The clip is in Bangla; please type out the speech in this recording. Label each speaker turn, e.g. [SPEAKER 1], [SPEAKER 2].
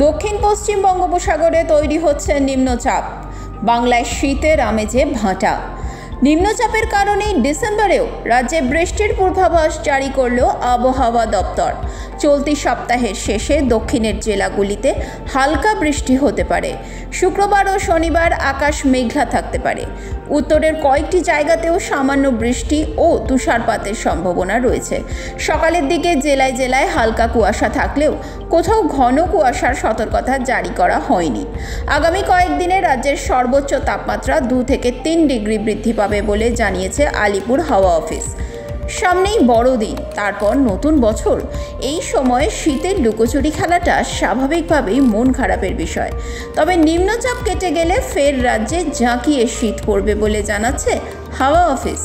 [SPEAKER 1] দক্ষিণ পশ্চিম বঙ্গোপসাগরে তৈরি হচ্ছে নিম্নচাপ। বাংলায় শীতের আমেজে ভাঁটা। নিম্নচাপের কারণেই ডিসেম্বরেও রাজ্যে বৃষ্টির পূর্বাভাস জারি করল আবহাওয়া দপ্তর। চলতি সপ্তাহের শেষে দক্ষিণের জেলাগুলিতে হালকা বৃষ্টি হতে পারে। শুক্রবার ও শনিবার আকাশ মেঘলা থাকতে পারে। উত্তরের কয়েকটি জায়গাতেও সামান্য বৃষ্টি ও তুষারপাতের সম্ভাবনা রয়েছে। সকালের দিকে জেলায় জেলায় হালকা কুয়াশা থাকলেও কোথাও ঘন কুয়াশার সতর্কতা জারি করা হয়নি। আগামী কয়েকদিনে রাজ্যের সর্বোচ্চ তাপমাত্রা 2 থেকে 3 ডিগ্রি বৃদ্ধি পাবে বলে জানিয়েছে আলিপুর হাওয়া অফিস। সামনেই বড়দিন, তারপর নতুন বছর। এই সময়ে শীতের লুকোচুরি খেলাটা স্বাভাবিকভাবেই মন খারাপের বিষয়। তবে নিম্নচাপ কেটে গেলে ফের রাজ্যে জাঁকিয়ে শীত পড়বে বলে জানাচ্ছে হাওয়া অফিস।